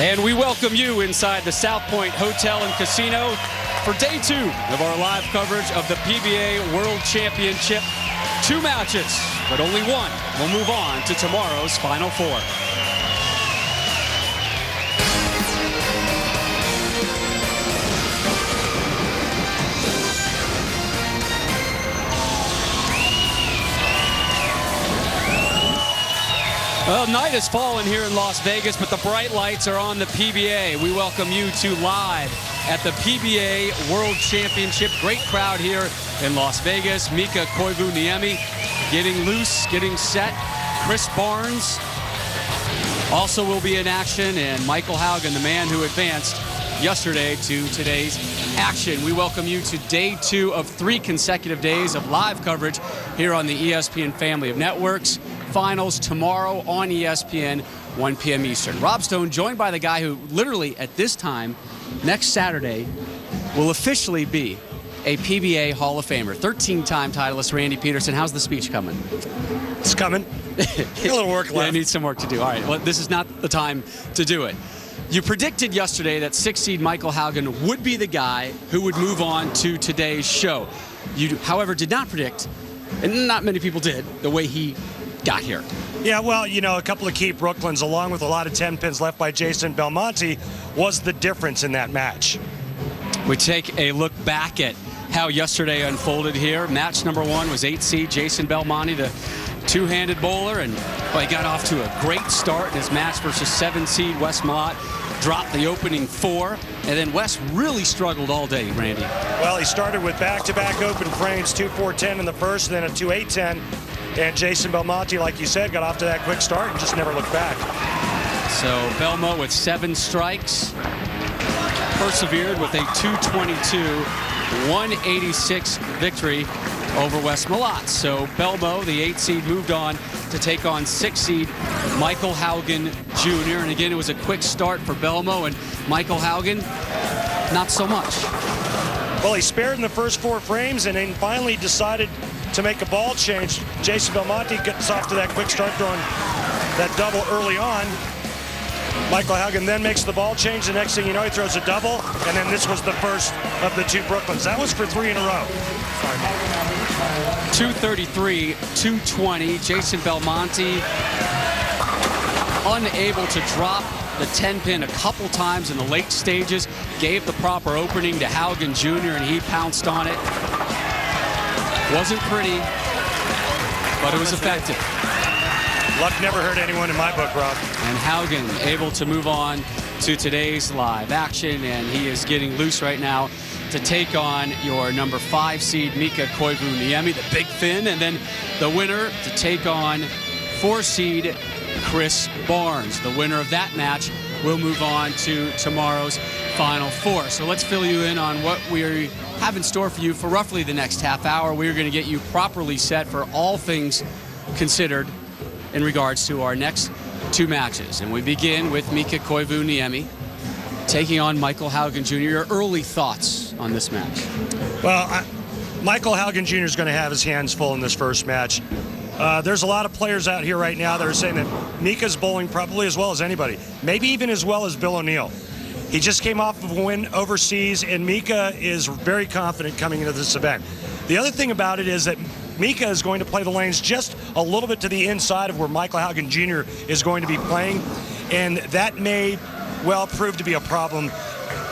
And we welcome you inside the South Point Hotel and Casino for day 2 of our live coverage of the PBA World Championship. 2 matches, but only one will move on to tomorrow's Final Four. Well, night has fallen here in Las Vegas, but the bright lights are on the PBA. We welcome you to live at the PBA World Championship. Great crowd here in Las Vegas. Mika Koivu-Niemi getting loose, getting set. Chris Barnes also will be in action, and Michael Haugen, the man who advanced yesterday to today's action. We welcome you to day 2 of 3 consecutive days of live coverage here on the ESPN family of networks. Finals tomorrow on ESPN, 1 p.m. Eastern. Rob Stone joined by the guy who literally at this time, next Saturday, will officially be a PBA Hall of Famer. 13-time titleist Randy Peterson. How's the speech coming? It's coming. A little work left. Yeah, I need some work to do. All right, well, this is not the time to do it. You predicted yesterday that 6-seed Michael Haugen would be the guy who would move on to today's show. You, however, did not predict, and not many people did, the way he got here. Yeah, well, you know, a couple of key Brooklyns, along with a lot of 10 pins left by Jason Belmonte, was the difference in that match. We take a look back at how yesterday unfolded here. Match number 1 was 8-seed Jason Belmonte, the two-handed bowler, and well, he got off to a great start in his match versus 7-seed Wes Malott. Dropped the opening 4, and then Wes really struggled all day, Randy. Well, he started with back-to-back open frames, 2-4-10 in the first, then a 2-8-10. And Jason Belmonte, like you said, got off to that quick start and just never looked back. So Belmo with 7 strikes, persevered with a 222-186 victory over Wes Malott. So Belmo, the 8-seed, moved on to take on 6-seed Michael Haugen Jr. And again, it was a quick start for Belmo, and Michael Haugen, not so much. Well, he spared in the first 4 frames and then finally decided to make a ball change. Jason Belmonte gets off to that quick start, throwing that double early on. Michael Haugen then makes the ball change. The next thing you know, he throws a double, and then this was the first of the 2 Brooklyns. That was for 3 in a row. 233, 220. Jason Belmonte unable to drop the 10-pin a couple times in the late stages. Gave the proper opening to Haugen Jr., and he pounced on it. Wasn't pretty, but it was effective. Luck never hurt anyone in my book, Rob. And Haugen able to move on to today's live action, and he is getting loose right now to take on your number 5-seed Mika Koivu-Niemi, the big Finn, and then the winner to take on 4-seed Chris Barnes. The winner of that match will move on to tomorrow's Final Four. So let's fill you in on what we have in store for you for roughly the next half hour. We're going to get you properly set for all things considered in regards to our next 2 matches. And we begin with Mika Koivu-Niemi taking on Michael Haugen Jr. Your early thoughts on this match? Well, Michael Haugen Jr. is going to have his hands full in this first match. There's a lot of players out here right now that are saying that Mika's bowling probably as well as anybody, maybe even as well as Bill O'Neill. He just came off of a win overseas, and Mika is very confident coming into this event. The other thing about it is that Mika is going to play the lanes just a little bit to the inside of where Michael Haugen Jr. is going to be playing, and that may well prove to be a problem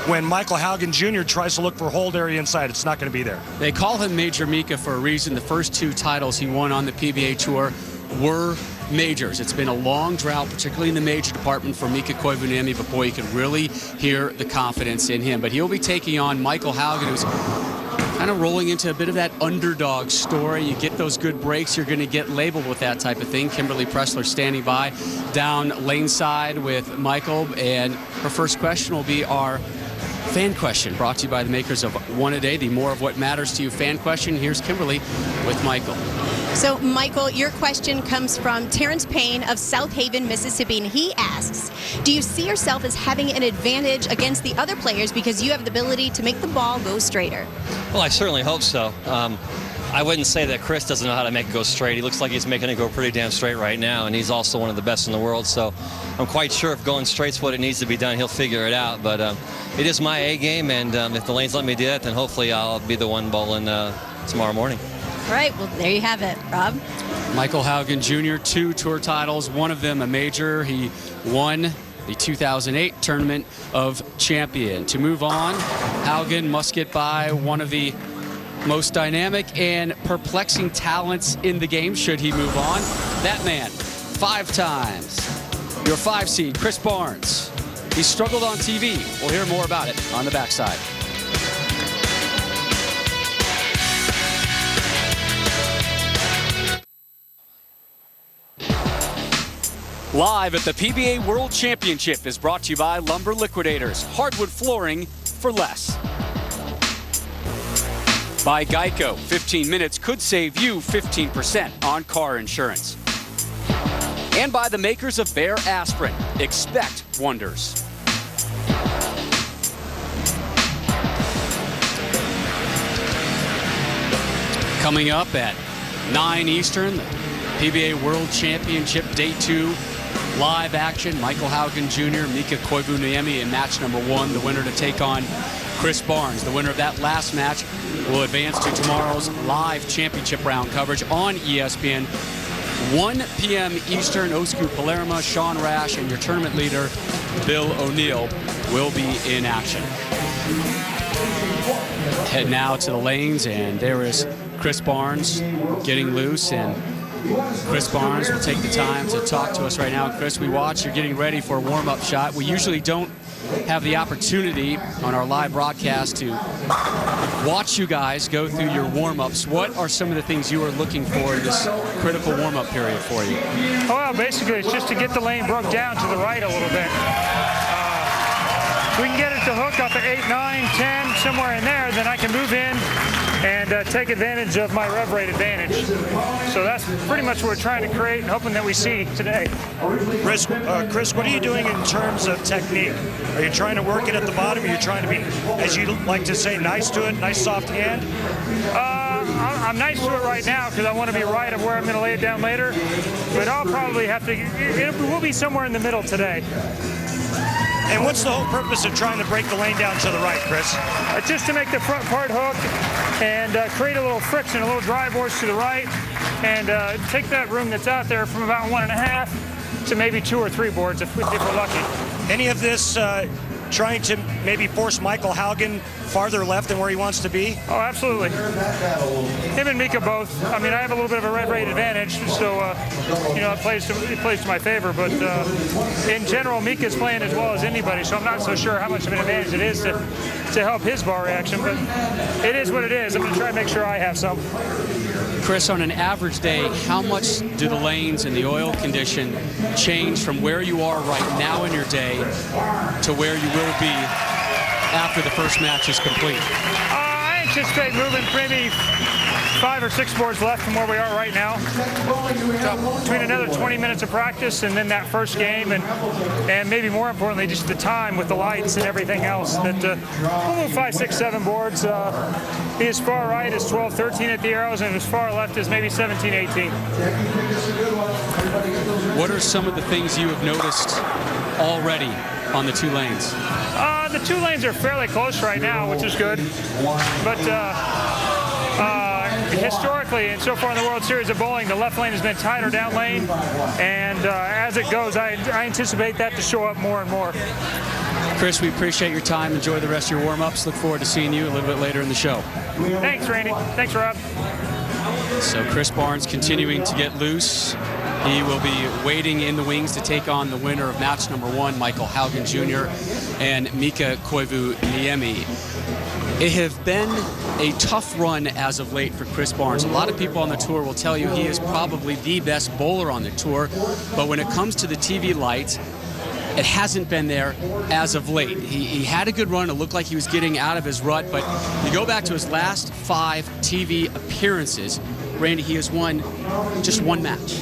when Michael Haugen Jr. tries to look for a hold area inside. It's not going to be there. They call him Major Mika for a reason. The first 2 titles he won on the PBA Tour were majors. It's been a long drought, particularly in the major department for Mika Koivu-Niemi, but boy, you can really hear the confidence in him. But he'll be taking on Michael Haugen, who's kind of rolling into a bit of that underdog story. You get those good breaks, you're going to get labeled with that type of thing. Kimberly Pressler standing by down lane side with Michael, and her first question will be our fan question, brought to you by the makers of One A Day, the More of What Matters to You fan question. Here's Kimberly with Michael. So, Michael, your question comes from Terrence Payne of South Haven, Mississippi, and he asks, do you see yourself as having an advantage against the other players because you have the ability to make the ball go straighter? Well, I certainly hope so. I wouldn't say that Chris doesn't know how to make it go straight. He looks like he's making it go pretty damn straight right now, and he's also one of the best in the world. So I'm quite sure if going straight's what it needs to be done, he'll figure it out. But it is my A game, and if the lanes let me do that, then hopefully I'll be the one bowling tomorrow morning. All right, well, there you have it, Rob. Michael Haugen Jr., 2 tour titles, one of them a major. He won the 2008 Tournament of Champion. To move on, Haugen must get by one of the most dynamic and perplexing talents in the game should he move on. That man, 5 times your 5 seed, Chris Barnes. He struggled on TV. We'll hear more about it on the backside. Live at the PBA World Championship is brought to you by Lumber Liquidators, hardwood flooring for less. By Geico, 15 minutes could save you 15% on car insurance. And by the makers of Bear Aspirin, expect wonders. Coming up at 9 Eastern, the PBA World Championship Day 2 live action. Michael Haugen Jr., Mika Koivu-Niemi in match number 1. The winner to take on Chris Barnes. The winner of that last match will advance to tomorrow's live championship round coverage on ESPN. 1 p.m. Eastern. Osku Palermo, Sean Rash, and your tournament leader, Bill O'Neill, will be in action. Head now to the lanes, and there is Chris Barnes getting loose, and Chris Barnes will take the time to talk to us right now. Chris, we watch, you're getting ready for a warm-up shot. We usually don't have the opportunity on our live broadcast to watch you guys go through your warm-ups. What are some of the things you are looking for in this critical warm-up period for you? Well, basically, it's just to get the lane broke down to the right a little bit. If we can get it to hook up at 8, 9, 10, somewhere in there, then I can move in and take advantage of my rev rate advantage. So that's pretty much what we're trying to create and hoping that we see today. Chris, what are you doing in terms of technique? Are you trying to work it at the bottom? Are you trying to be, as you like to say, nice to it, nice soft hand? I'm nice to it right now because I want to be right of where I'm going to lay it down later. But I'll probably have to, it will be somewhere in the middle today. And what's the whole purpose of trying to break the lane down to the right, Chris? Just to make the front part hook and create a little friction, a little drive force to the right, and take that room that's out there from about 1.5 to maybe 2 or 3 boards if we're lucky. Any of this trying to maybe force Michael Haugen farther left than where he wants to be? Oh, absolutely. Him and Mika both. I mean, I have a little bit of a red rate advantage, so you know, it plays to my favor. But in general, Mika's playing as well as anybody, so I'm not so sure how much of an advantage it is to help his ball reaction. But it is what it is. I'm going to try to make sure I have some. Chris, on an average day, how much do the lanes and the oil condition change from where you are right now in your day to where you will be after the first match is complete? I anticipate moving maybe 5 or 6 boards left from where we are right now. Between another 20 minutes of practice and then that first game, and maybe more importantly, just the time with the lights and everything else. That we'll move 5, 6, 7 boards. Be as far right as 12, 13 at the arrows, and as far left as maybe 17, 18. What are some of the things you have noticed already on the 2 lanes? The 2 lanes are fairly close right now, which is good. But historically, and so far in the World Series of Bowling, the left lane has been tighter down lane. And as it goes, I anticipate that to show up more and more. Chris, we appreciate your time. Enjoy the rest of your warm-ups. Look forward to seeing you a little bit later in the show. Thanks, Randy. Thanks, Rob. So Chris Barnes continuing to get loose. He will be waiting in the wings to take on the winner of match number 1, Michael Haugen Jr. and Mika Koivu-Niemi. It has been a tough run as of late for Chris Barnes. A lot of people on the tour will tell you he is probably the best bowler on the tour, but when it comes to the TV lights, it hasn't been there as of late. He had a good run. It looked like he was getting out of his rut, but you go back to his last 5 TV appearances, Randy, he has won just 1 match.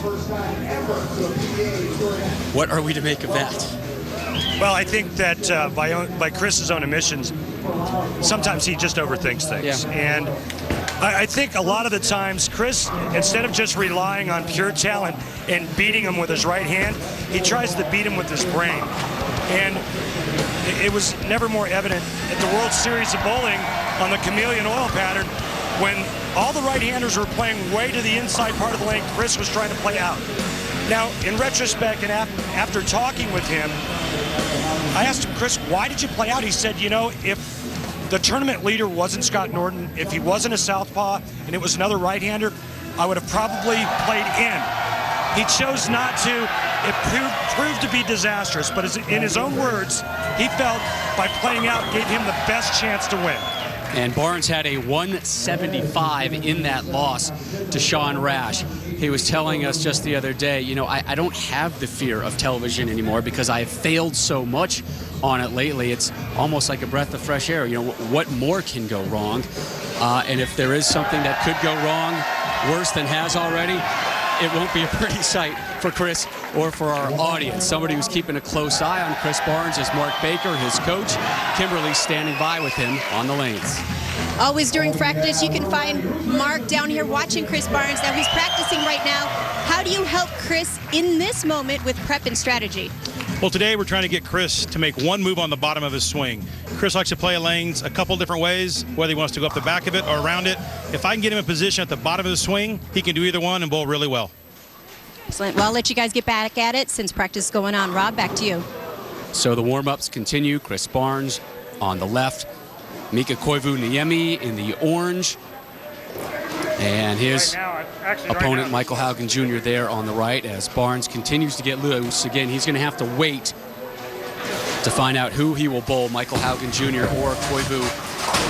What are we to make of that? Well, I think that by Chris's own admissions, sometimes he just overthinks things. Yeah. And I think a lot of the times, Chris, instead of just relying on pure talent and beating him with his right hand, he tries to beat him with his brain. And it was never more evident at the World Series of Bowling on the chameleon oil pattern when all the right-handers were playing way to the inside part of the lane. Chris was trying to play out. Now, in retrospect, and after talking with him, I asked him, Chris, why did you play out? He said, you know, if the tournament leader wasn't Scott Norton, if he wasn't a southpaw and it was another right-hander, I would have probably played in. He chose not to. It proved to be disastrous, but in his own words, he felt by playing out gave him the best chance to win. And Barnes had a 175 in that loss to Sean Rash. He was telling us just the other day, you know, I don't have the fear of television anymore because I have failed so much on it lately. It's almost like a breath of fresh air. You know, what more can go wrong? And if there is something that could go wrong worse than has already, it won't be a pretty sight for Chris or for our audience. Somebody who's keeping a close eye on Chris Barnes is Mark Baker, his coach. Kimberly standing by with him on the lanes. Always during practice, you can find Mark down here watching Chris Barnes. Now he's practicing right now. How do you help Chris in this moment with prep and strategy? Well, today we're trying to get Chris to make one move on the bottom of his swing. Chris likes to play lanes a couple different ways, whether he wants to go up the back of it or around it. If I can get him in position at the bottom of the swing, he can do either one and bowl really well. Excellent. Well, I'll let you guys get back at it since practice is going on. Rob, back to you. So the warm-ups continue. Chris Barnes on the left. Mika Koivu-Niemi in the orange. And his opponent, Michael Haugen Jr., there on the right as Barnes continues to get loose. Again, he's going to have to wait to find out who he will bowl, Michael Haugen Jr. or Koivu-Niemi.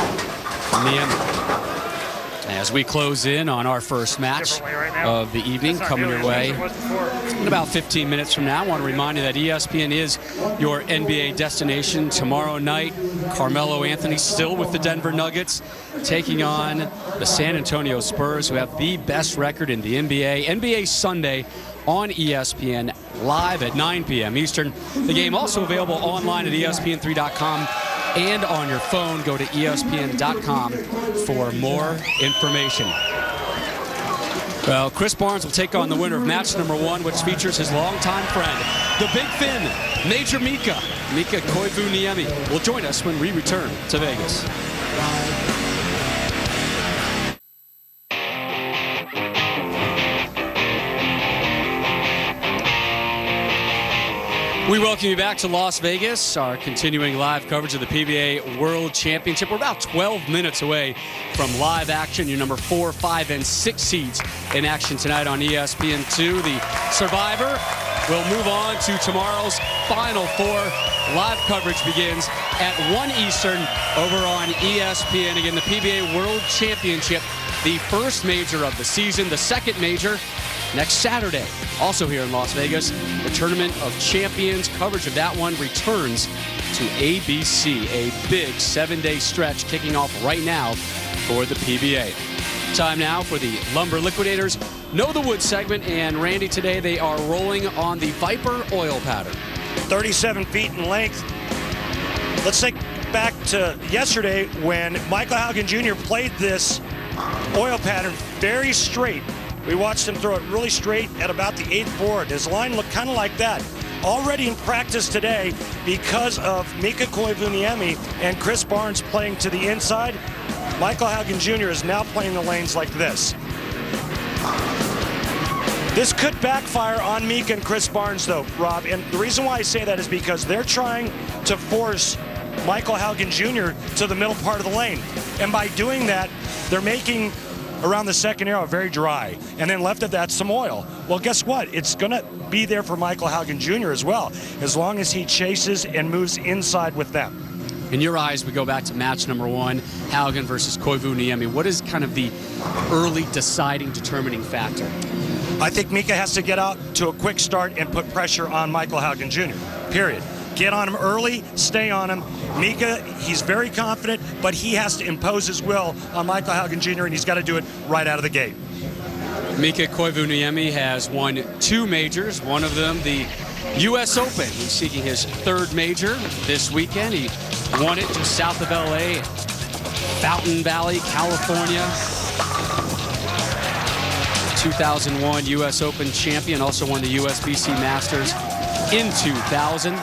As we close in on our first match of the evening, coming your way in about 15 minutes from now. I want to remind you that ESPN is your NBA destination tomorrow night. Carmelo Anthony still with the Denver Nuggets, taking on the San Antonio Spurs, who have the best record in the NBA. NBA Sunday on ESPN, live at 9 p.m. Eastern. The game also available online at ESPN3.com. And on your phone, go to ESPN.com for more information. Well, Chris Barnes will take on the winner of match number 1, which features his longtime friend, the Big Fin, Major Mika Koivu-Niemi, will join us when we return to Vegas. We welcome you back to Las Vegas, our continuing live coverage of the PBA World Championship. We're about 12 minutes away from live action. Your number 4, 5, and 6 seeds in action tonight on ESPN2. The survivor will move on to tomorrow's Final Four. Live coverage begins at 1 Eastern over on ESPN. Again, the PBA World Championship, the first major of the season, the second major next Saturday, also here in Las Vegas. The Tournament of Champions coverage of that one returns to ABC. A big 7-day stretch kicking off right now for the PBA. Time now for the Lumber Liquidators Know the Wood segment. And Randy, today they are rolling on the Viper oil pattern. 37 feet in length. Let's take back to yesterday when Michael Haugen Jr. played this oil pattern very straight. We watched him throw it really straight at about the 8th board. His line looked kind of like that. Already in practice today, because of Mika Koivu-Niemi and Chris Barnes playing to the inside, Michael Haugen Jr. is now playing the lanes like this. This could backfire on Mika and Chris Barnes, though, Rob. And the reason why I say that is because they're trying to force Michael Haugen Jr. to the middle part of the lane. And by doing that, they're making around the second arrow very dry, and then left of that some oil. Well, guess what? It's going to be there for Michael Haugen Jr. as well, as long as he chases and moves inside with them. In your eyes, we go back to match number 1, Haugen versus Koivu-Niemi. What is kind of the early deciding, determining factor? I think Mika has to get out to a quick start and put pressure on Michael Haugen Jr., period. Get on him early, stay on him. Mika, he's very confident, but he has to impose his will on Michael Haugen Jr., and he's got to do it right out of the gate. Mika Koivu-Niemi has won 2 majors, one of them the U.S. Open. He's seeking his 3rd major this weekend. He won it just south of L.A., Fountain Valley, California. 2001 U.S. Open champion, also won the USBC Masters in 2000.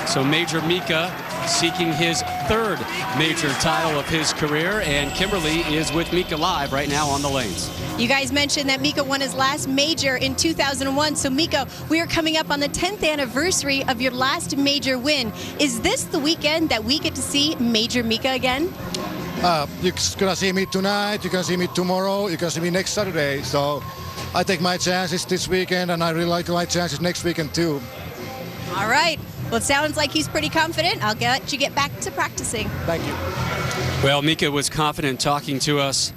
So Major Mika seeking his third major title of his career, and Kimberly is with Mika live right now on the lanes. You guys mentioned that Mika won his last major in 2001. So Mika, we are coming up on the 10th anniversary of your last major win. Is this the weekend that we get to see Major Mika again? You're gonna see me tonight, you're gonna see me tomorrow, you're gonna see me next Saturday. So I take my chances this weekend, and I really like my chances next weekend too. All right. Well, it sounds like he's pretty confident. I'll let you get back to practicing. Thank you. Well, Mika was confident talking to us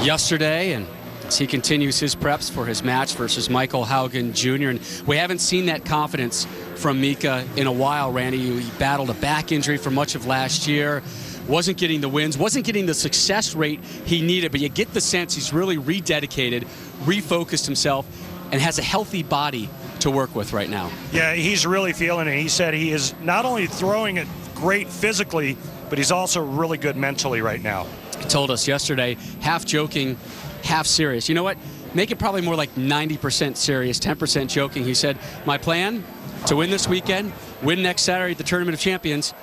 yesterday, and as he continues his preps for his match versus Michael Haugen Jr. And we haven't seen that confidence from Mika in a while, Randy. He battled a back injury for much of last year, wasn't getting the wins, wasn't getting the success rate he needed, but you get the sense he's really rededicated, refocused himself, and has a healthy body to work with right now. Yeah, he's really feeling it. He said he is not only throwing it great physically, but he's also really good mentally right now. He told us yesterday, half joking, half serious. You know what? Make it probably more like 90% serious, 10% joking. He said, my plan, to win this weekend, win next Saturday at the Tournament of Champions,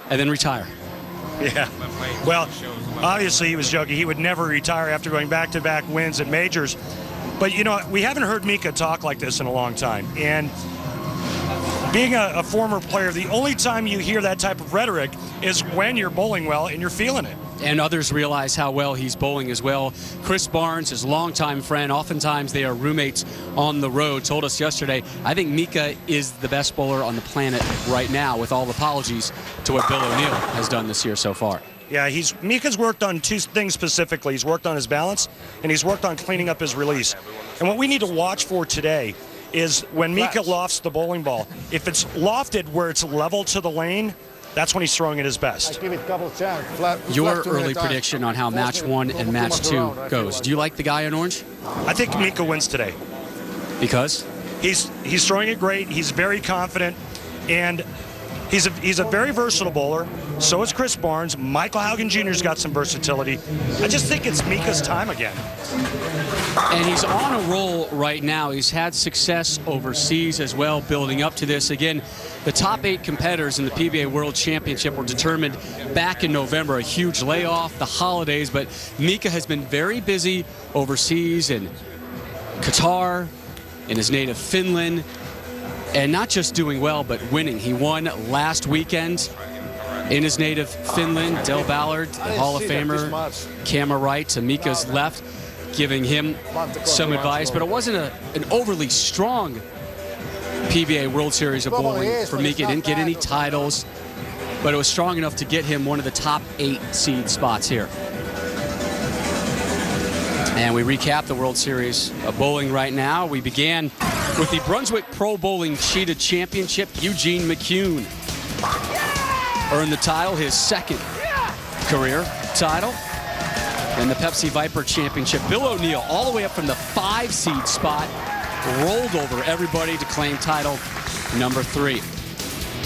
and then retire. Yeah. Well, obviously he was joking. He would never retire after going back-to-back wins at majors. But, you know, we haven't heard Mika talk like this in a long time. And being a former player, the only time you hear that type of rhetoric is when you're bowling well and you're feeling it. And others realize how well he's bowling as well. Chris Barnes, his longtime friend, oftentimes they are roommates on the road, told us yesterday, I think Mika is the best bowler on the planet right now, with all apologies to what Bill O'Neill has done this year so far. Yeah, Mika's worked on two things specifically. He's worked on his balance, and he's worked on cleaning up his release. And what we need to watch for today is when Mika lofts the bowling ball. If it's lofted where it's level to the lane, that's when he's throwing it his best. Your early prediction on how match 1 and match 2 goes. Do you like the guy in orange? I think Mika wins today. Because? He's throwing it great. He's very confident, and he's a very versatile bowler. So is Chris Barnes. Michael Haugen Jr.'s got some versatility. I just think it's Mika's time again. And he's on a roll right now. He's had success overseas as well, building up to this. Again, the top 8 competitors in the PBA World Championship were determined back in November. A huge layoff, the holidays, but Mika has been very busy overseas in Qatar, in his native Finland, and not just doing well, but winning. He won last weekend in his native Finland. Del Ballard, the Hall of Famer, camera right to Mika's left, giving him some advice, but it wasn't an overly strong PBA World Series of bowling for Mika. Didn't get any titles, but it was strong enough to get him one of the top 8 seed spots here. And we recap the World Series of bowling right now. We began with the Brunswick Pro Bowling Cheetah Championship. Eugene McCune earned the title, his second career title. And the Pepsi Viper Championship, Bill O'Neill, all the way up from the 5 seed spot, rolled over everybody to claim title number 3.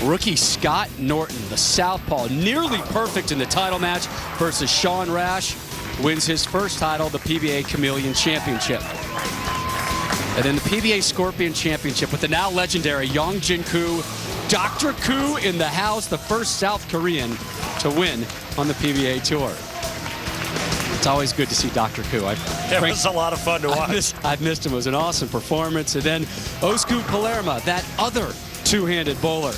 Rookie Scott Norton, the southpaw, nearly perfect in the title match versus Sean Rash, wins his first title, the PBA Chameleon Championship. And then the PBA Scorpion Championship with the now legendary Yong Jin Koo, Dr. Koo in the house, the first South Korean to win on the PBA Tour. It's always good to see Dr. Koo. It was a lot of fun to watch. I've missed him. It was an awesome performance. And then Osku Palermo, that other two-handed bowler,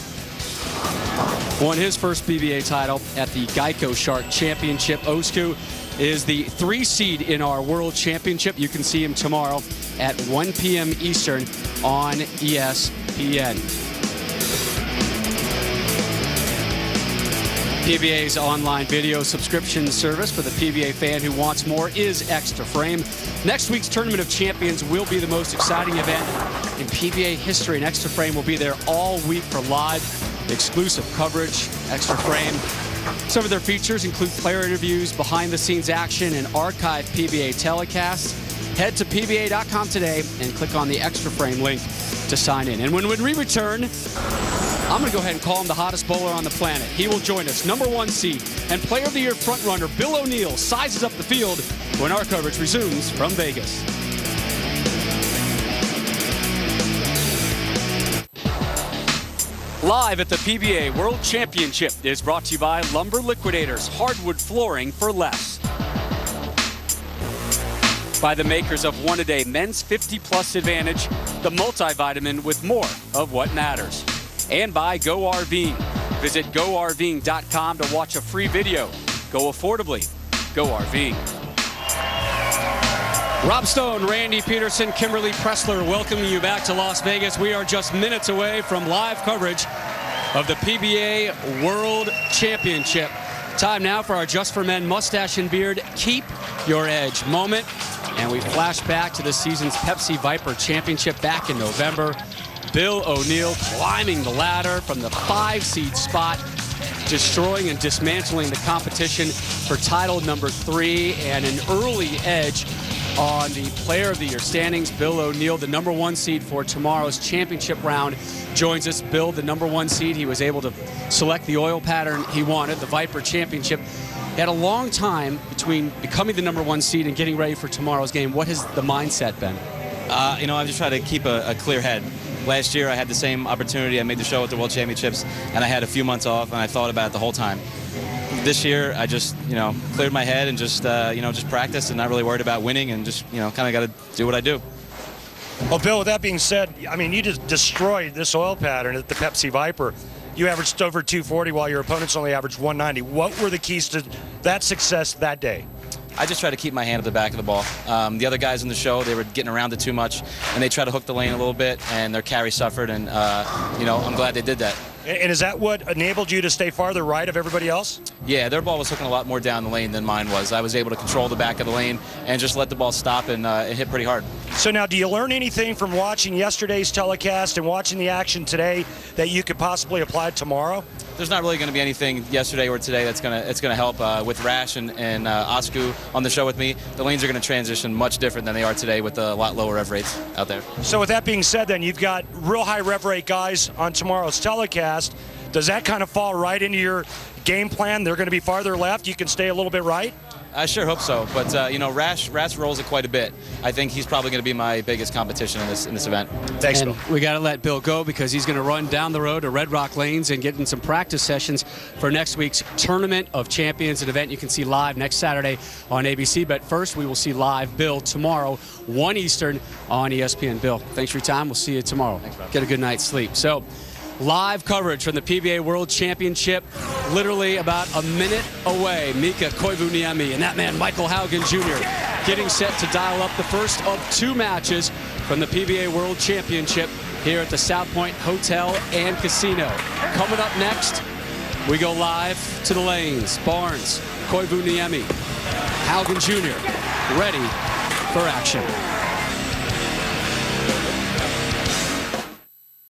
won his first PBA title at the Geico Shark Championship. Osku is the 3 seed in our World Championship. You can see him tomorrow at 1 p.m. Eastern on ESPN. PBA's online video subscription service for the PBA fan who wants more is Extra Frame. Next week's Tournament of Champions will be the most exciting event in PBA history, and Extra Frame will be there all week for live, exclusive coverage. Extra Frame. Some of their features include player interviews, behind-the-scenes action, and archived PBA telecasts. Head to PBA.com today and click on the Extra Frame link to sign in. And when we return, I'm going to go ahead and call him the hottest bowler on the planet. He will join us, number 1 seed and Player of the Year frontrunner Bill O'Neill sizes up the field when our coverage resumes from Vegas. Live at the PBA World Championship is brought to you by Lumber Liquidators, hardwood flooring for less. By the makers of One A Day Men's 50+ Advantage, the multivitamin with more of what matters. And by Go RVing. Visit GoRVing.com to watch a free video. Go affordably. Go RVing. Rob Stone, Randy Peterson, Kimberly Pressler welcoming you back to Las Vegas. We are just minutes away from live coverage of the PBA World Championship. Time now for our Just for Men Mustache and Beard Keep Your Edge moment. And we flash back to the season's Pepsi Viper Championship back in November. Bill O'Neill climbing the ladder from the 5-seed spot, destroying and dismantling the competition for title number 3 and an early edge on the Player of the Year standings. Bill O'Neill, the number 1 seed for tomorrow's championship round, joins us. Bill, the number 1 seed, he was able to select the oil pattern he wanted, the Viper Championship. He had a long time between becoming the number 1 seed and getting ready for tomorrow's game. What has the mindset been? I just try to keep a clear head. Last year I had the same opportunity. I made the show at the World Championships, and I had a few months off, and I thought about it the whole time. This year I just, cleared my head and just practiced and not really worried about winning, and just, kind of got to do what I do. Well, Bill, with that being said, I mean, you just destroyed this oil pattern at the Pepsi Viper. You averaged over 240 while your opponents only averaged 190. What were the keys to that success that day? I just try to keep my hand at the back of the ball. The other guys in the show, they were getting around it too much, and they tried to hook the lane a little bit, and their carry suffered, and, I'm glad they did that. And is that what enabled you to stay farther right of everybody else? Yeah, their ball was hooking a lot more down the lane than mine was. I was able to control the back of the lane and just let the ball stop and hit pretty hard. So now, do you learn anything from watching yesterday's telecast and watching the action today that you could possibly apply tomorrow? There's not really going to be anything yesterday or today that's going to help. With Rash and Osku on the show with me, the lanes are going to transition much different than they are today with a lot lower rev rates out there. So with that being said, then, you've got real high rev rate guys on tomorrow's telecast. Does that kind of fall right into your game plan? They're going to be farther left. You can stay a little bit right? I sure hope so, but Rash rolls it quite a bit. I think he's probably going to be my biggest competition in this event. Thanks, and Bill. We got to let Bill go because he's going to run down the road to Red Rock Lanes and get in some practice sessions for next week's Tournament of Champions, an event you can see live next Saturday on ABC. But first, we will see live Bill tomorrow, 1 Eastern on ESPN. Bill, thanks for your time. We'll see you tomorrow. Thanks, Rob. Get a good night's sleep. So, live coverage from the PBA World Championship, literally about a minute away. Mika Koivuniemi and that man Michael Haugen Jr. getting set to dial up the first of 2 matches from the PBA World Championship here at the South Point Hotel and Casino. Coming up next, we go live to the lanes. Barnes, Koivuniemi, Haugen Jr. ready for action.